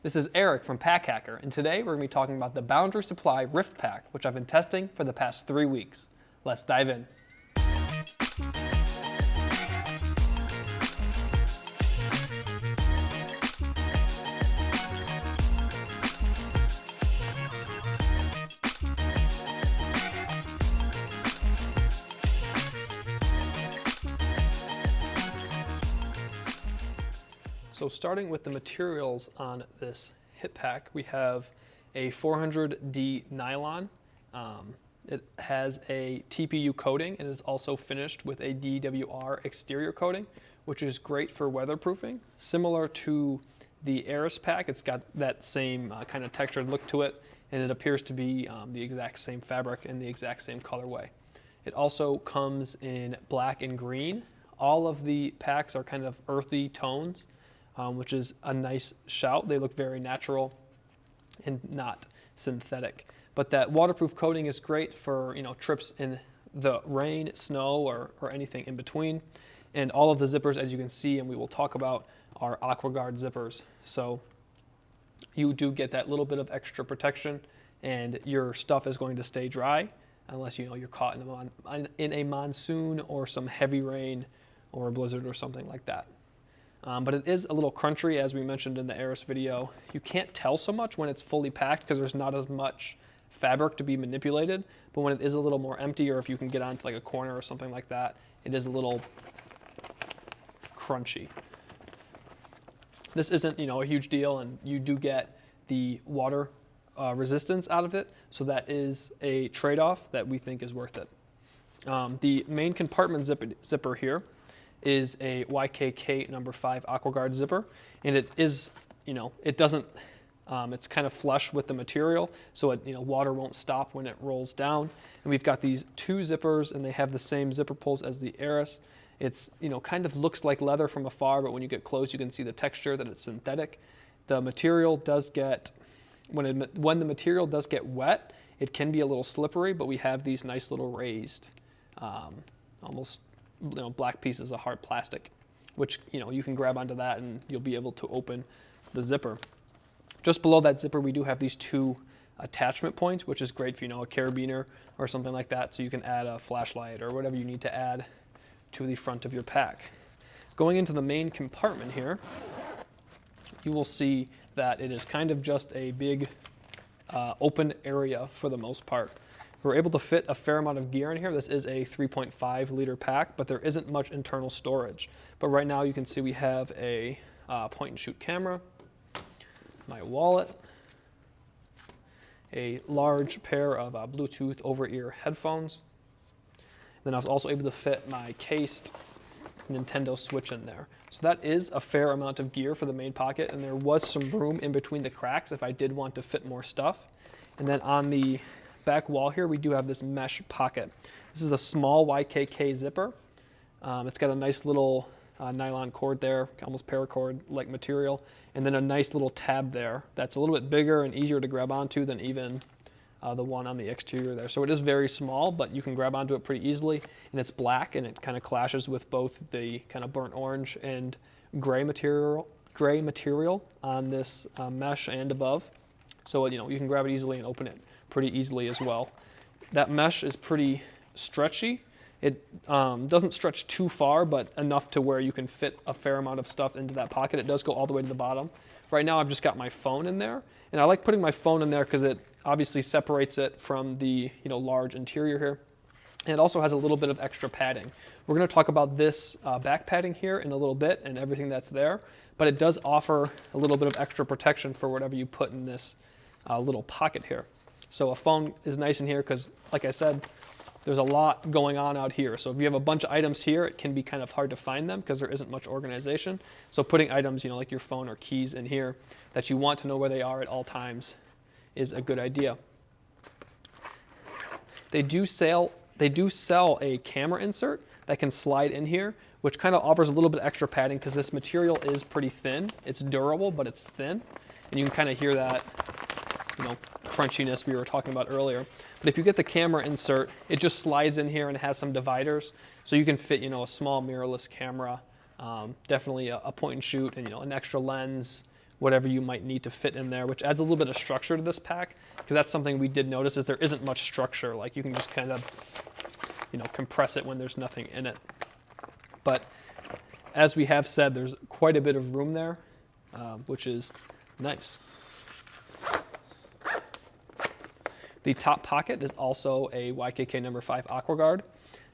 This is Eric from Pack Hacker, and today we're going to be talking about the Boundary Supply Rift Pack, which I've been testing for the past 3 weeks. Let's dive in. So starting with the materials on this hip pack, we have a 400D nylon. It has a TPU coating and is also finished with a DWR exterior coating, which is great for weatherproofing. Similar to the Aris pack, it's got that same kind of textured look to it, and it appears to be the exact same fabric and the exact same colorway. It also comes in black and green. All of the packs are kind of earthy tones, which is a nice shout. They look very natural and not synthetic. But that waterproof coating is great for trips in the rain, snow, or anything in between. And all of the zippers, as you can see, and we will talk about, are AquaGuard zippers. So you do get that little bit of extra protection, and your stuff is going to stay dry unless you're caught in a monsoon or some heavy rain or a blizzard or something like that. But it is a little crunchy, as we mentioned in the Aris video. You can't tell so much when it's fully packed because there's not as much fabric to be manipulated, but when it is a little more empty, or if you can get onto like a corner or something like that, it is a little crunchy. This isn't a huge deal, and you do get the water resistance out of it, so that is a trade-off that we think is worth it. The main compartment zipper here is a YKK number 5 AquaGuard zipper, and it is, it doesn't, it's kind of flush with the material, so it, water won't stop when it rolls down. And we've got these 2 zippers, and they have the same zipper pulls as the Aris. It's, kind of looks like leather from afar, but when you get close, you can see the texture that it's synthetic. The material does get, when the material does get wet, it can be a little slippery, but we have these nice little raised, almost black pieces of hard plastic, which you can grab onto that and you'll be able to open the zipper. Just below that zipper, we do have these 2 attachment points, which is great for a carabiner or something like that, so you can add a flashlight or whatever you need to add to the front of your pack. Going into the main compartment here, you will see that it is kind of just a big open area for the most part. We're able to fit a fair amount of gear in here. This is a 3.5 liter pack, but there isn't much internal storage. But right now you can see we have a point and shoot camera, my wallet, a large pair of Bluetooth over-ear headphones. Then I was also able to fit my cased Nintendo Switch in there. So that is a fair amount of gear for the main pocket, and there was some room in between the cracks if I did want to fit more stuff. And then on the back wall here, we do have this mesh pocket. This is a small YKK zipper. It's got a nice little nylon cord there, almost paracord-like material, and then a nice little tab there that's a little bit bigger and easier to grab onto than even the one on the exterior there. So it is very small, but you can grab onto it pretty easily, and it's black, and it kind of clashes with both the kind of burnt orange and gray material on this mesh and above. So you can grab it easily and open it pretty easily as well. That mesh is pretty stretchy. It doesn't stretch too far, but enough to where you can fit a fair amount of stuff into that pocket. It does go all the way to the bottom. Right now I've just got my phone in there, and I like putting my phone in there because it obviously separates it from the large interior here. And it also has a little bit of extra padding. We're going to talk about this back padding here in a little bit and everything that's there, but it does offer a little bit of extra protection for whatever you put in this little pocket here. So a phone is nice in here because, like I said, there's a lot going on out here. So if you have a bunch of items here, it can be kind of hard to find them because there isn't much organization. So putting items, like your phone or keys in here that you want to know where they are at all times is a good idea. They do sell a camera insert that can slide in here, which kind of offers a little bit extra padding because this material is pretty thin. It's durable, but it's thin. And you can kind of hear that crunchiness we were talking about earlier. But if you get the camera insert, it just slides in here and it has some dividers, so you can fit a small mirrorless camera, definitely a point and shoot, and an extra lens whatever you might need to fit in there, which adds a little bit of structure to this pack, because that's something we did notice is there isn't much structure. Like you can just kind of, compress it when there's nothing in it. But as we have said, there's quite a bit of room there, which is nice. The top pocket is also a YKK number 5 Aqua Guard.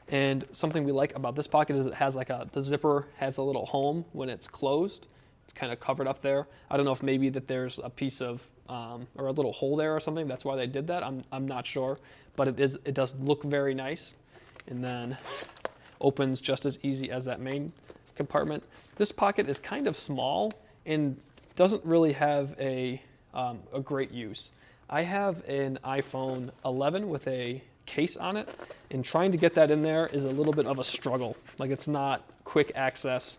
And something we like about this pocket is it has the zipper has a little home when it's closed. It's kind of covered up there. I don't know if maybe that there's a piece of, or a little hole there or something. That's why they did that. I'm not sure, but it does look very nice. And then opens just as easy as that main compartment. This pocket is kind of small and doesn't really have a great use. I have an iPhone 11 with a case on it, and trying to get that in there is a little bit of a struggle. Like it's not quick access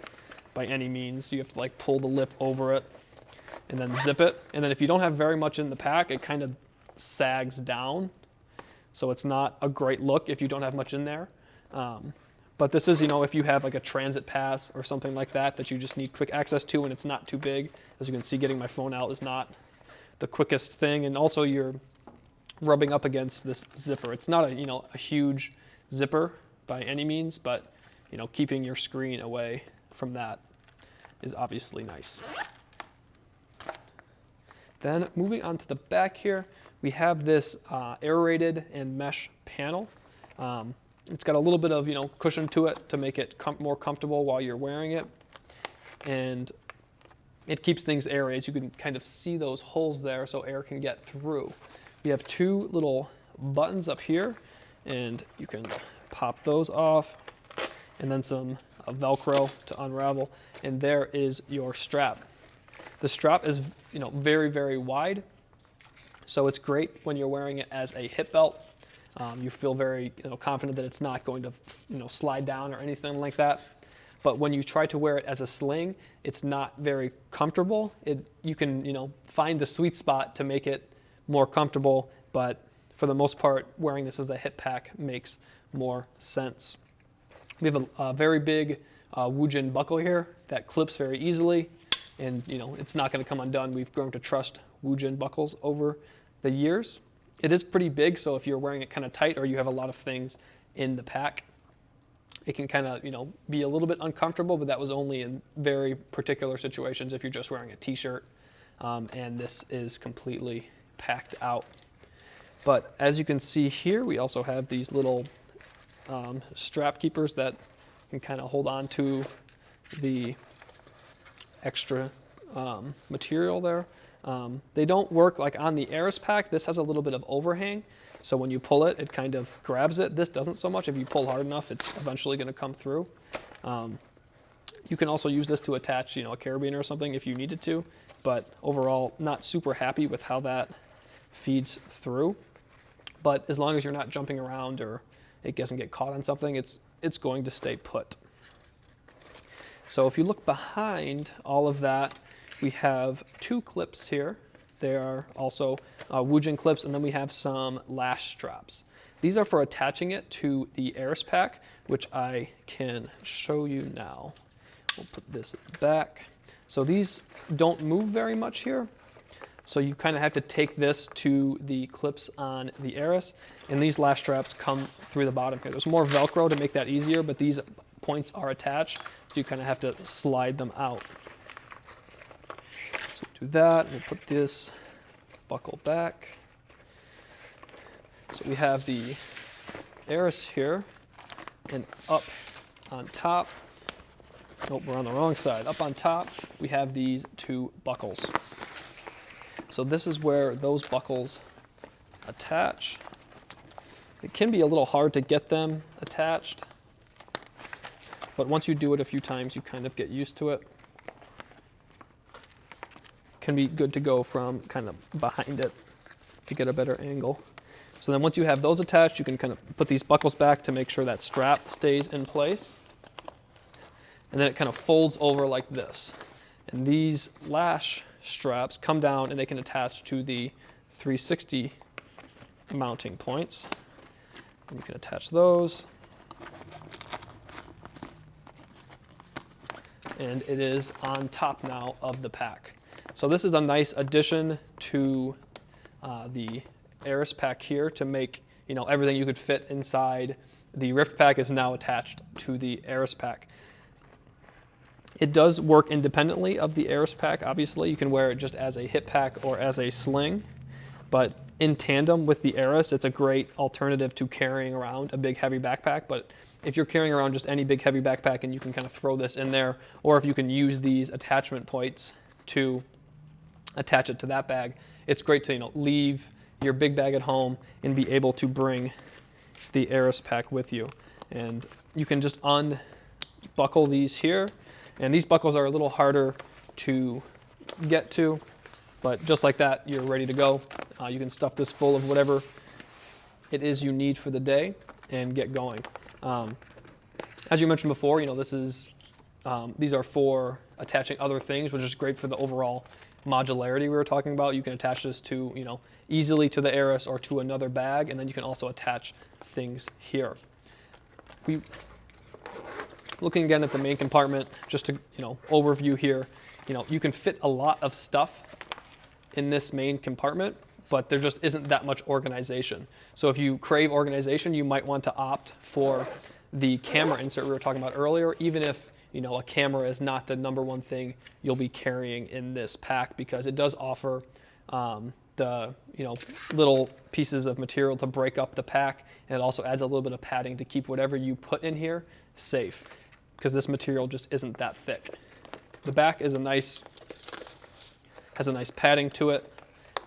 by any means. You have to like pull the lip over it and then zip it. And then if you don't have very much in the pack, it kind of sags down. So it's not a great look if you don't have much in there. But this is, if you have like a transit pass or something like that that you just need quick access to and it's not too big. As you can see, getting my phone out is not the quickest thing. And also you're rubbing up against this zipper. It's not a huge zipper by any means, but keeping your screen away from that is obviously nice. Then moving on to the back here, we have this aerated and mesh panel. It's got a little bit of cushion to it to make it more comfortable while you're wearing it, and it keeps things airy. As you can kind of see those holes there, so air can get through. We have 2 little buttons up here, and you can pop those off, and then some Velcro to unravel, and there is your strap. The strap is very, very wide, so it's great when you're wearing it as a hip belt. You feel very confident that it's not going to slide down or anything like that. But when you try to wear it as a sling, it's not very comfortable. You can find the sweet spot to make it more comfortable, but for the most part, wearing this as a hip pack makes more sense. We have a very big Woojin buckle here that clips very easily, and it's not going to come undone. We've grown to trust Woojin buckles over the years. It is pretty big, so if you're wearing it kind of tight or you have a lot of things in the pack, it can kind of be a little bit uncomfortable, but that was only in very particular situations if you're just wearing a t-shirt, and this is completely packed out. But as you can see here, we also have these little strap keepers that can kind of hold on to the extra material there. They don't work like on the Aris pack. This has a little bit of overhang, so when you pull it, it kind of grabs it. This doesn't so much. If you pull hard enough, it's eventually going to come through. You can also use this to attach a carabiner or something if you needed to, but overall, not super happy with how that feeds through. But as long as you're not jumping around or it doesn't get caught on something, it's going to stay put. So if you look behind all of that, we have 2 clips here. They are also Woojin clips, and then we have some lash straps. These are for attaching it to the Aris pack, which I can show you now. We'll put this back. So these don't move very much here. So you kind of have to take this to the clips on the Aris, and these lash straps come through the bottom here. There's more Velcro to make that easier, but these points are attached, so you kind of have to slide them out. So do that, we'll put this buckle back. So we have the Aris here, and up on top, oh, we're on the wrong side. Up on top, we have these 2 buckles. So this is where those buckles attach. It can be a little hard to get them attached, but once you do it a few times, you kind of get used to it. Can be good to go from kind of behind it to get a better angle. So then once you have those attached, you can kind of put these buckles back to make sure that strap stays in place. And then it kind of folds over like this. And these lash straps come down and they can attach to the 360 mounting points. And you can attach those. And it is on top now of the pack. So this is a nice addition to the Aris pack here to make, everything you could fit inside the Rift pack is now attached to the Aris pack. It does work independently of the Aris pack, obviously. You can wear it just as a hip pack or as a sling, but in tandem with the Aris, it's a great alternative to carrying around a big heavy backpack. But if you're carrying around just any big heavy backpack and you can kind of throw this in there, or if you can use these attachment points to attach it to that bag, it's great to leave your big bag at home and be able to bring the Aris pack with you. And you can just unbuckle these here, and these buckles are a little harder to get to, but just like that, you're ready to go. You can stuff this full of whatever it is you need for the day and get going. As you mentioned before, these are for attaching other things, which is great for the overall modularity we were talking about. You can attach this to, easily to the Aris or to another bag, and then you can also attach things here. Looking again at the main compartment, just to overview here, you can fit a lot of stuff in this main compartment, but there just isn't that much organization. So if you crave organization, you might want to opt for the camera insert we were talking about earlier, even if a camera is not the #1 thing you'll be carrying in this pack, because it does offer the little pieces of material to break up the pack, and it also adds a little bit of padding to keep whatever you put in here safe, because this material just isn't that thick. The back is has a nice padding to it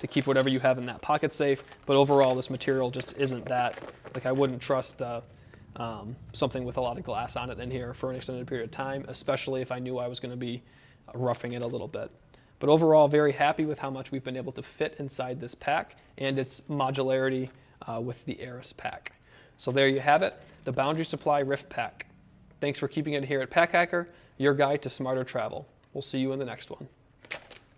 to keep whatever you have in that pocket safe, but overall this material just isn't that, I wouldn't trust something with a lot of glass on it in here for an extended period of time, especially if I knew I was going to be roughing it a little bit. But overall, very happy with how much we've been able to fit inside this pack and its modularity with the Aris pack. So there you have it, the Boundary Supply Rift Pack. Thanks for keeping it here at Pack Hacker, your guide to smarter travel. We'll see you in the next one.